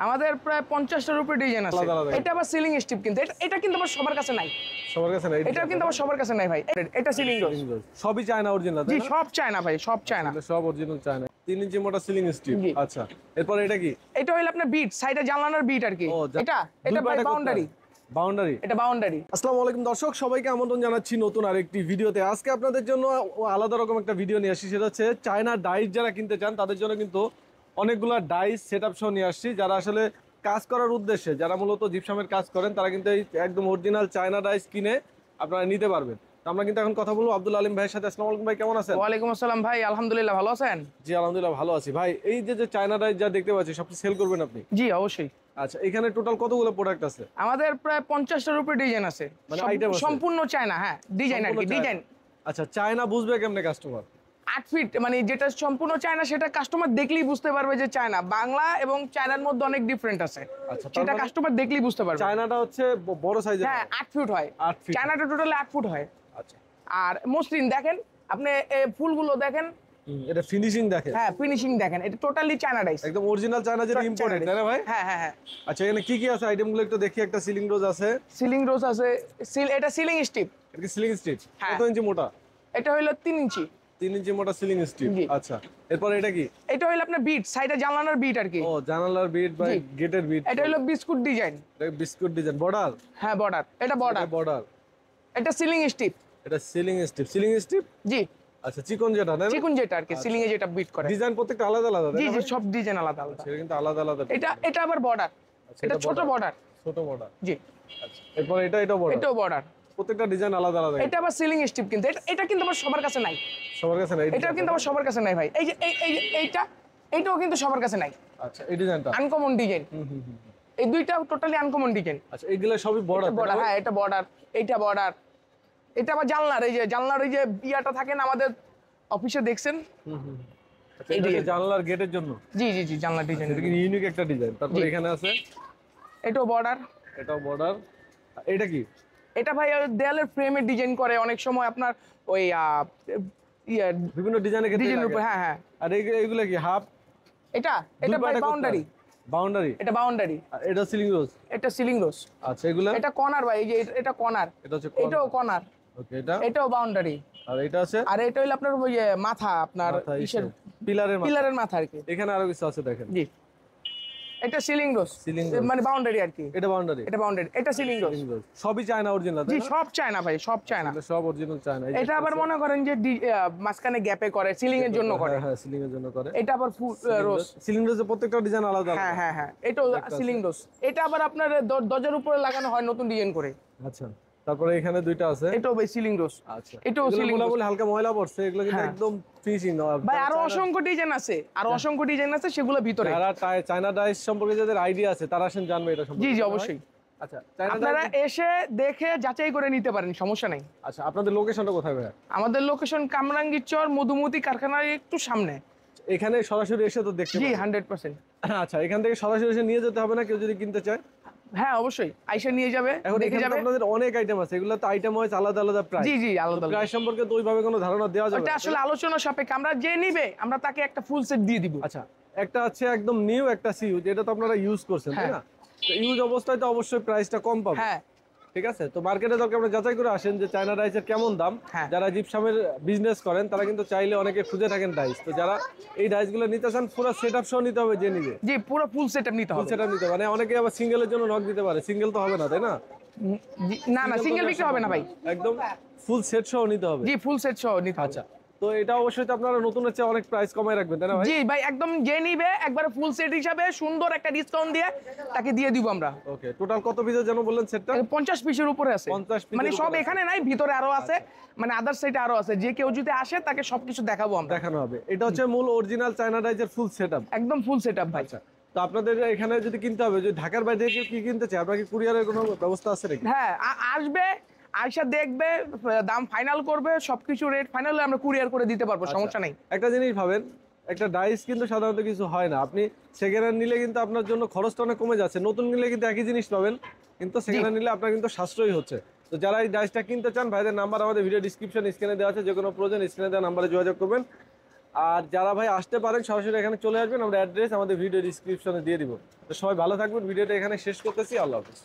আমাদের প্রায় 50টার উপরে ডিজাইন আছে। এটা আবার সিলিং স্টিপ, কিন্তু এটা কিন্তু আবার সবার কাছে নাই। সবার কাছে নাই, এটা কিন্তু আবার সবার কাছে নাই ভাই। এটা সিলিং রোজ সবই চায়না অরিজিনাল, জি সব চায়না ভাই, সব চায়না, সব অরিজিনাল চায়না। 3 ইঞ্চি মোটা সিলিং স্টিপ। আচ্ছা, এরপর এটা কি? এটা হইল আপনার বিট, সাইডে জানলার বিট আর কি। এটা ভাই বাউন্ডারি। এটা বাউন্ডারি। আসসালামু আলাইকুম দর্শক, সবাইকে আমন্ত্রণ জানাচ্ছি নতুন আরেকটি ভিডিওতে। আজকে আপনাদের জন্য আলাদা রকম একটা ভিডিও নিয়ে আসছি, সেটা হচ্ছে চায়না ডাইস যারা কিনতে চান তাদের জন্য কিন্তু অনেকগুলো ডাইস সেটআপ সহ নিয়ে আসছি। যারা আসলে কাজ করার উদ্দেশ্যে, যারা মূলত জিপসামের কাজ করেন, তারা কিন্তু এই একদম অরিজিনাল চায়না ডাইস কিনে আপনারা নিতে পারবেন। আমরা কিন্তু এখন কথা বলবো আব্দুল আলিম ভাইয়ের সাথে। আসসালামু আলাইকুম ভাই, কেমন আছেন? ওয়ালাইকুম আসসালাম ভাই, আলহামদুলিল্লাহ, ভালো আছেন? জি আলহামদুলিল্লাহ ভালো আছি ভাই। এই যে চায়না ডাইস যা দেখতে পাচ্ছি সবটা সেল করবেন আপনি? জি অবশ্যই। আচ্ছা, এখানে টোটাল কতগুলো প্রোডাক্ট আছে? আমাদের প্রায় 50টার উপরে ডিজাইন আছে, মানে আইটেম আছে সম্পূর্ণ চায়না। হ্যাঁ, ডিজাইন আর কি, ডিজাইন। আচ্ছা, চায়না বুঝবে কেমনে কাস্টমার? 8 ফিট মানে যেটা সম্পূর্ণ চায়না, সেটা কাস্টমার দেখলেই বুঝতে পারবে যে চায়না। বাংলা এবং চায়নার মধ্যে অনেক ডিফারেন্ট আছে, সেটা কাস্টমার দেখলেই বুঝতে পারবে। চায়নাটা হচ্ছে বড় সাইজের। হ্যাঁ 8 ফিট হয়, চায়নাটা টোটালি 8 ফুট হয়। আচ্ছা, আর মসলিন দেখেন আপনি, ফুলগুলো দেখেন, এটা ফিনিশিং দেখেন। হ্যাঁ ফিনিশিং দেখেন, এটা টোটালি চায়না ডাইস, একদম অরিজিনাল চায়না, যেটা ইম্পোর্টেড, তাই না ভাই? হ্যাঁ হ্যাঁ হ্যাঁ। আচ্ছা, এখানে কি কি আছে আইটেমগুলো একটু দেখি। একটা সিলিং রোজ আছে, সিলিং রোজ আছে, এটা সিলিং স্টিপ। এটা কি সিলিং স্টিপ? কত ইঞ্চি মোটা? এটা হলো 3 ইঞ্চি। 3 ইঞ্চি মোটা সিলিং স্টিপ। আচ্ছা, এরপর এটা কি? এটা হলো আপনার বিট, সাইডে জানলার বিট আর কি। ও, জানালার বিট বা গেটের বিট। এটা হলো বিস্কুট ডিজাইন। এটা বিস্কুট ডিজাইন। বর্ডার? হ্যাঁ বর্ডার, এটা বর্ডার। এটা সিলিং স্টিপ। এটা সিলিং স্টিপ। সিলিং স্টিপ জি। আচ্ছা, চিকন যেটা না? চিকন যেটা আর কি, সিলিং এ যেটা বিট করে। ডিজাইন প্রত্যেকটা আলাদা আলাদা। জি জি, সব ডিজাইন আলাদা আলাদা। সেটা কিন্তু আলাদা আলাদা। এটা আবার বর্ডার। এটা ছোট বর্ডার। ছোট বর্ডার, জি। আচ্ছা, এরপর এটাও বর্ডার। এটাও বর্ডার। প্রত্যেকটা ডিজাইন আলাদা আলাদা। এটা আবার সিলিং স্টিপ, কিন্তু এটা কিন্তু আবার সবার কাছে নাই। সবার কাছে নাই? এটা কিন্তু আবার সবার কাছে নাই ভাই। এই যে এইটাও কিন্তু সবার কাছে নাই। আচ্ছা, এই ডিজাইনটা আনকমন ডিজাইন। এই দুইটা টোটালি আনকমন ডিজাইন। আচ্ছা, এইগুলা সবই বর্ডার। হ্যাঁ, এটা বর্ডার, এইটা বর্ডার। এটা আবার জানলার, এই যে জানলার এই যে ইয়াটা থাকে না আমাদের অফিসে, দেখছেন? আচ্ছা, এটা জানলার গেটের জন্য। জি জি জি, জানলার ডিজাইন। এটা কি ইউনিক একটা ডিজাইন। তারপর এখানে আছে, এটাও বর্ডার। এটাও বর্ডার। এটা কি? এটা ভাই দেয়ালের ফ্রেমে ডিজাইন করে অনেক সময় আপনার ওই বিভিন্ন ডিজাইনের উপর। হ্যাঁ হ্যাঁ। আর এইগুলা কি হাফ? এটা ভাই বাউন্ডারি। বাউন্ডারি। এটা বাউন্ডারি। আর এটা সিলিং রোজ। এটা সিলিং রোজ। আচ্ছা, এগুলা? এটা কর্নার ভাই, এই যে এটা কর্নার। এটা হচ্ছে এটাও কর্নার। ওকে, এটাও বাউন্ডারি। আর এটা আছে? আর এটা হলো আপনার ওই মাথা, আপনার কিসের পিলারের মাথা আর কি। এখানে আরো কিছু আছে দেখেন। জি। এটা সিলিং রোজ, মানে বাউন্ডারি আর কি। এটা বাউন্ডারি। এটা সিলিং রোজ। সবই চায়না অরিজিনাল। জি সব চায়না ভাই, সব চায়না। সব অরিজিনাল চায়না। এটা আবার মনে করেন যে মাঝখানে গ্যাপে করে, সিলিং এর জন্য করে। হ্যাঁ, সিলিং এর জন্য করে। এটা আবার ফুল রোজ। সিলিং রোজের প্রত্যেকটা ডিজাইন আলাদা। হ্যাঁ হ্যাঁ হ্যাঁ, এটাও সিলিং রোজ। এটা আবার আপনার দরজার উপরে লাগানো হয় নতুন ডিজাইন করে। আচ্ছা, তারপরে এখানে দুইটা আছে। এটাও ভাই সিলিং রোজ। আচ্ছা, এটাও সিলিং রোজ। বলে হালকা ময়লা পড়ছে, এগুলো কিন্তু একদম ফিনিশিং না ভাই। আরো অসংখ্য ডিজাইন আছে, সেগুলো ভিতরে। যারা চায়না ডাইস সম্পর্কে যাদের আইডিয়া আছে তারা আসেন জানবে এটা সম্পর্কে। জি জি অবশ্যই। আচ্ছা, আপনারা এসে দেখে যাচাই করে নিতে পারেন, সমস্যা নাই। আচ্ছা, আপনাদের লোকেশনটা কোথায় ভাই? আমাদের লোকেশন কামরাঙ্গীর চর, মধুমতি কারখানার একটু সামনে। এখানে সরাসরি এসে তো দেখতে? জি 100%। আচ্ছা, এখান থেকে সরাসরি এসে নিয়ে যেতে হবে না কেউ যদি কিনতে চায়? হ্যাঁ অবশ্যই, আইসা নিয়ে যাবে, দেখে যাবে। আপনাদের অনেক আইটেম আছে, এগুলো তো আইটেম ওয়াইজ আলাদা আলাদা প্রাইস। জি জি, আলাদা প্রাইস সম্পর্কে তো ওইভাবে কোনো ধারণা দেওয়া যাবে না। এটা আসলে আলোচনা সাপেক্ষে, আমরা যে নিবে আমরা তাকে একটা ফুল সেট দিয়ে দিব। আচ্ছা, একটা আছে একদম নিউ, একটা সিইউজ, এটা তো আপনারা ইউজ করছেন তাই না? তো ইউজ অবস্থায় তো অবশ্যই প্রাইসটা কম পাবে। হ্যাঁ ঠিক আছে, তো মার্কেটে দরকার আমরা যাচাই করে আসেন যে চায়না ডাইসের কেমন দাম। যারা জিপসামের বিজনেস করেন তারা কিন্তু চাইলে অনেকে খুঁজে থাকেন ডাইস। তো যারা এই ডাইসগুলো নিতে চান পুরো সেটআপ সহ নিতে হবে, যে নিবে। জি, পুরো ফুল সেটআপ নিতে হবে। ফুল সেটআপ নিতে মানে অনেকে আবার সিঙ্গেলের জন্য নক দিতে পারে, সিঙ্গেল তো হবে না তাই না? না না, সিঙ্গেল বিক্রি হবে না ভাই, একদম ফুল সেট সহ নিতে হবে। জি ফুল সেট সহ নিতে হবে। আচ্ছা, তো এটা অবশ্যই তো আপনারা নতুনের চেয়ে অনেক প্রাইস কমায় রাখবেন তাই না ভাই? জি ভাই, একদম যে নিবে একবারে ফুল সেট হিসাবে সুন্দর একটা ডিসকাউন্ট দিয়ে তাকে দিয়ে দিব আমরা। ওকে, টোটাল কত পিসের যেন বললেন সেটটা? 50 পিসের উপরে আছে। 50 পিস, মানে সব এখানে নাই, ভিতরে আরো আছে, মানে আদার সাইডে আরো আছে। যে কেউ যদি আসে তাকে সবকিছু দেখাবো আমরা, দেখানো হবে। এটা হচ্ছে মূল অরিজিনাল চায়না ডাইসের ফুল সেটআপ, একদম ফুল সেটআপ ভাই। আচ্ছা, তো আপনাদের এখানে যদি কিনতে হবে, যদি ঢাকার বাইরে থেকে কি কিনতে চায়, আপনার কি কুরিয়ারের কোনো ব্যবস্থা আছে নাকি? হ্যাঁ, আসবে, আয়সা দেখবে, দাম ফাইনাল করবে, সবকিছু রেট ফাইনাল হলে আমরা কুরিয়ার করে দিতে পারবো, সমস্যা নেই। একটা জিনিস ভাবেন, একটা ডাইস কিন্তু সাধারণত কিছু হয় না। আপনি সেকেন্ড হ্যান্ড নিলে কিন্তু আপনার জন্য খরচটা অনেক কমে যাচ্ছে, নতুন নিলে কিন্তু একই জিনিস পাবেন, কিন্তু সেকেন্ড হ্যান্ড নিলে আপনার কিন্তু সাশ্রয়ী হচ্ছে। তো যারা এই ডাইসটা কিনতে চান, ভাইদের নাম্বার আমাদের ভিডিও ডিসক্রিপশন স্ক্রিনে দেওয়া আছে, যে কোনো প্রয়োজন স্ক্রিনে দেওয়া নাম্বারে যোগাযোগ করবেন। আর যারা ভাই আসতে পারেন সরাসরি এখানে চলে আসবেন, আমরা অ্যাড্রেস আমাদের ভিডিও ডিসক্রিপশনে দিয়ে দিব। তো সবাই ভালো থাকবেন, ভিডিওটা এখানে শেষ করতেছি, আল্লাহ হাফেজ।